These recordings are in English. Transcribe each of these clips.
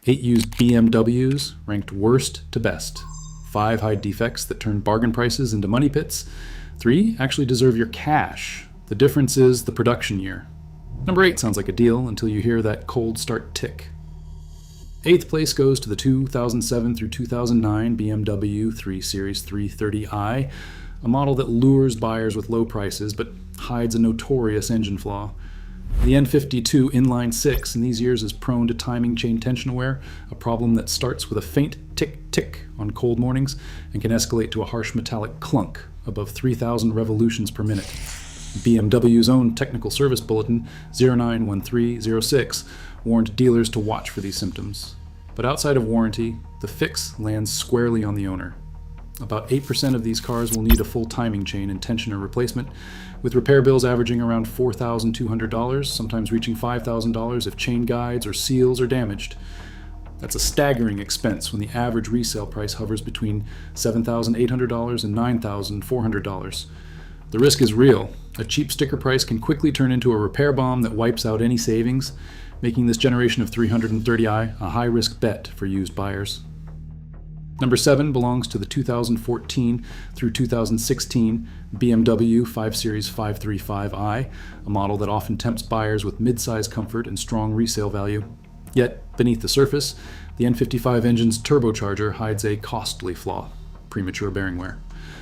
8 used BMWs ranked worst to best. 5 hide defects that turn bargain prices into money pits. 3 actually deserve your cash. The difference is the production year. Number 8 sounds like a deal until you hear that cold start tick. 8th place goes to the 2007 through 2009 BMW 3 Series 330i, a model that lures buyers with low prices but hides a notorious engine flaw. The N52 inline 6 in these years is prone to timing chain tension wear, a problem that starts with a faint tick-tick on cold mornings and can escalate to a harsh metallic clunk above 3,000 revolutions per minute. BMW's own technical service bulletin 091306 warned dealers to watch for these symptoms. But outside of warranty, the fix lands squarely on the owner. About 8% of these cars will need a full timing chain and tensioner replacement, with repair bills averaging around $4,200, sometimes reaching $5,000 if chain guides or seals are damaged. That's a staggering expense when the average resale price hovers between $7,800 and $9,400. The risk is real. A cheap sticker price can quickly turn into a repair bomb that wipes out any savings, making this generation of 330i a high-risk bet for used buyers. Number 7 belongs to the 2014 through 2016 BMW 5 Series 535i, a model that often tempts buyers with mid-size comfort and strong resale value. Yet, beneath the surface, the N55 engine's turbocharger hides a costly flaw: premature bearing wear.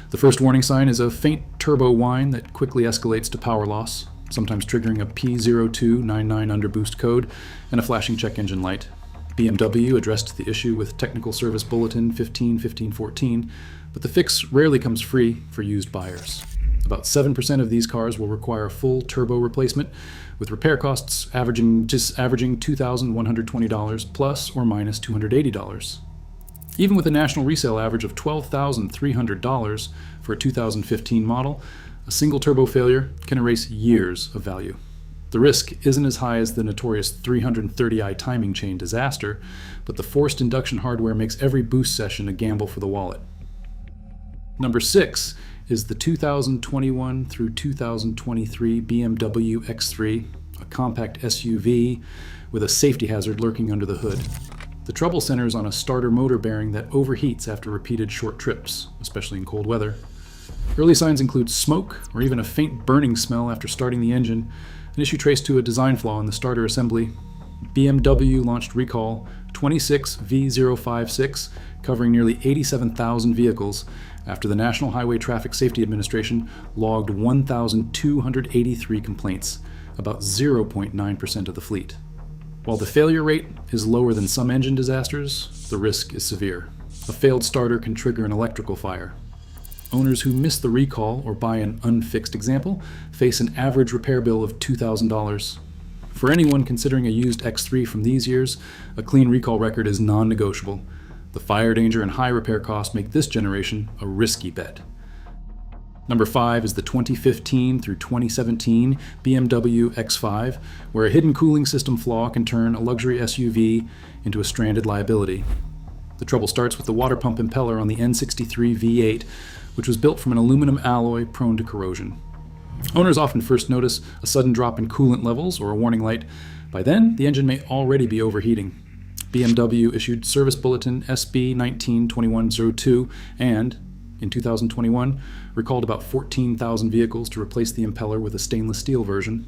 The first warning sign is a faint turbo whine that quickly escalates to power loss, sometimes triggering a P0299 underboost code and a flashing check engine light. BMW addressed the issue with Technical Service Bulletin 151514, but the fix rarely comes free for used buyers. About 7% of these cars will require a full turbo replacement, with repair costs averaging $2,120 plus or minus $280. Even with a national resale average of $12,300 for a 2015 model, a single turbo failure can erase years of value. The risk isn't as high as the notorious 330i timing chain disaster, but the forced induction hardware makes every boost session a gamble for the wallet. Number 6 is the 2021 through 2023 BMW X3, a compact SUV with a safety hazard lurking under the hood. The trouble centers on a starter motor bearing that overheats after repeated short trips, especially in cold weather. Early signs include smoke or even a faint burning smell after starting the engine, an issue traced to a design flaw in the starter assembly. BMW launched recall 26V056, covering nearly 87,000 vehicles, after the National Highway Traffic Safety Administration logged 1,283 complaints, about 0.9% of the fleet. While the failure rate is lower than some engine disasters, the risk is severe. A failed starter can trigger an electrical fire. Owners who miss the recall or buy an unfixed example face an average repair bill of $2,000. For anyone considering a used X3 from these years, a clean recall record is non-negotiable. The fire danger and high repair costs make this generation a risky bet. Number 5 is the 2015 through 2017 BMW X5, where a hidden cooling system flaw can turn a luxury SUV into a stranded liability. The trouble starts with the water pump impeller on the N63 V8, which was built from an aluminum alloy prone to corrosion. Owners often first notice a sudden drop in coolant levels or a warning light. By then, the engine may already be overheating. BMW issued Service Bulletin SB 192102 and, in 2021, recalled about 14,000 vehicles to replace the impeller with a stainless steel version.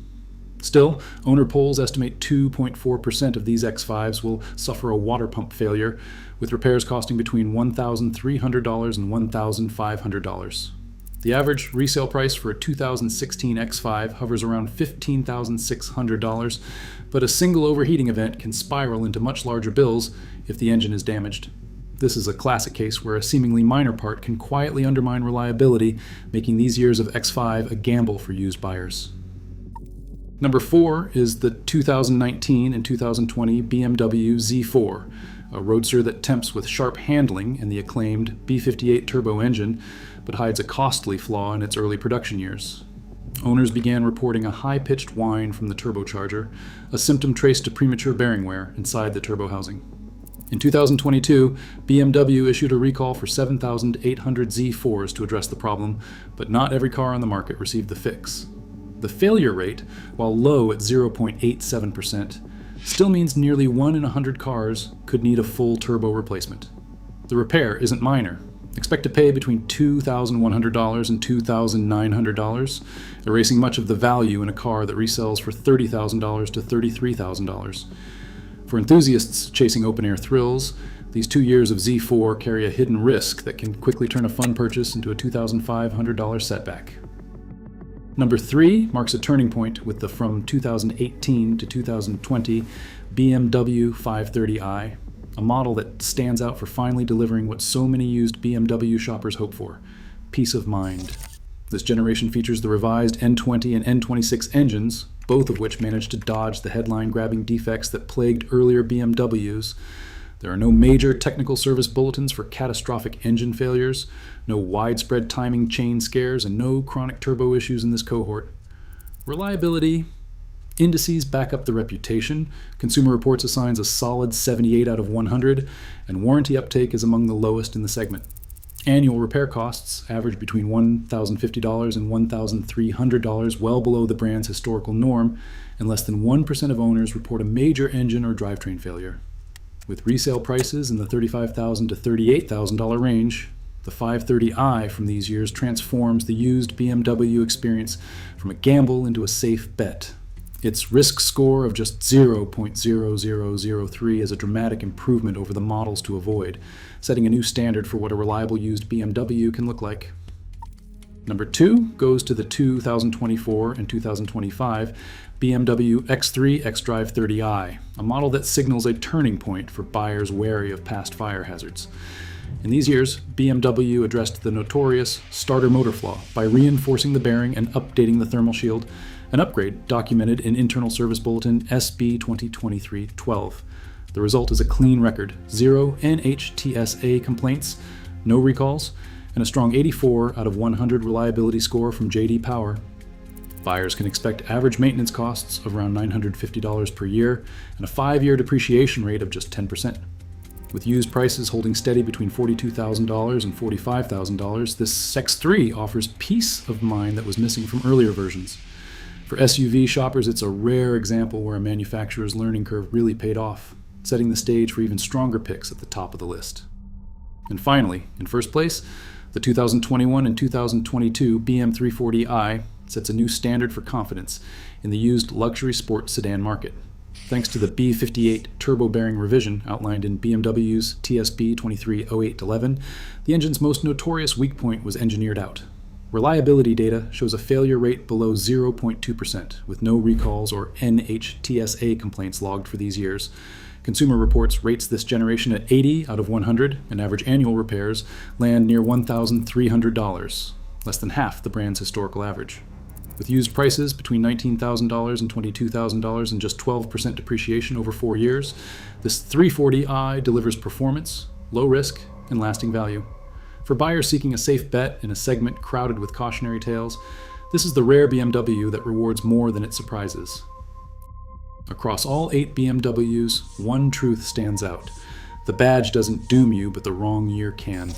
Still, owner polls estimate 2.4% of these X5s will suffer a water pump failure, with repairs costing between $1,300 and $1,500. The average resale price for a 2016 X5 hovers around $15,600, but a single overheating event can spiral into much larger bills if the engine is damaged. This is a classic case where a seemingly minor part can quietly undermine reliability, making these years of X5 a gamble for used buyers. Number 4 is the 2019 and 2020 BMW Z4, a roadster that tempts with sharp handling and the acclaimed B58 turbo engine, but hides a costly flaw in its early production years. Owners began reporting a high-pitched whine from the turbocharger, a symptom traced to premature bearing wear inside the turbo housing. In 2022, BMW issued a recall for 7,800 Z4s to address the problem, but not every car on the market received the fix. The failure rate, while low at 0.87%, still means nearly 1 in 100 cars could need a full turbo replacement. The repair isn't minor. Expect to pay between $2,100 and $2,900, erasing much of the value in a car that resells for $30,000 to $33,000. For enthusiasts chasing open-air thrills, these 2 years of Z4 carry a hidden risk that can quickly turn a fun purchase into a $2,500 setback. Number 3 marks a turning point with the from 2018 to 2020 BMW 530i, a model that stands out for finally delivering what so many used BMW shoppers hope for: peace of mind. This generation features the revised N20 and N26 engines, both of which managed to dodge the headline-grabbing defects that plagued earlier BMWs. There are no major technical service bulletins for catastrophic engine failures, no widespread timing chain scares, and no chronic turbo issues in this cohort. Reliability: indices back up the reputation. Consumer Reports assigns a solid 78 out of 100, and warranty uptake is among the lowest in the segment. Annual repair costs average between $1,050 and $1,300, well below the brand's historical norm, and less than 1% of owners report a major engine or drivetrain failure. With resale prices in the $35,000 to $38,000 range, the 530i from these years transforms the used BMW experience from a gamble into a safe bet. Its risk score of just 0.0003 is a dramatic improvement over the models to avoid, setting a new standard for what a reliable used BMW can look like. Number 2 goes to the 2024 and 2025 BMW X3 XDrive 30i, a model that signals a turning point for buyers wary of past fire hazards. In these years, BMW addressed the notorious starter motor flaw by reinforcing the bearing and updating the thermal shield, an upgrade documented in Internal Service Bulletin SB 2023-12. The result is a clean record: 0 NHTSA complaints, no recalls, and a strong 84 out of 100 reliability score from J.D. Power. Buyers can expect average maintenance costs of around $950 per year and a 5-year depreciation rate of just 10%. With used prices holding steady between $42,000 and $45,000, this X3 offers peace of mind that was missing from earlier versions. For SUV shoppers, it's a rare example where a manufacturer's learning curve really paid off, setting the stage for even stronger picks at the top of the list. And finally, in first place, the 2021 and 2022 M340i sets a new standard for confidence in the used luxury sport sedan market. Thanks to the B58 turbo bearing revision outlined in BMW's TSB 230811, the engine's most notorious weak point was engineered out. Reliability data shows a failure rate below 0.2%, with no recalls or NHTSA complaints logged for these years. Consumer Reports rates this generation at 80 out of 100, and average annual repairs land near $1,300, less than half the brand's historical average. With used prices between $19,000 and $22,000 and just 12% depreciation over 4 years, this 340i delivers performance, low risk, and lasting value. For buyers seeking a safe bet in a segment crowded with cautionary tales, this is the rare BMW that rewards more than it surprises. Across all 8 BMWs, one truth stands out: the badge doesn't doom you, but the wrong year can.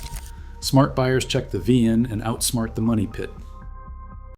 Smart buyers check the VIN and outsmart the money pit.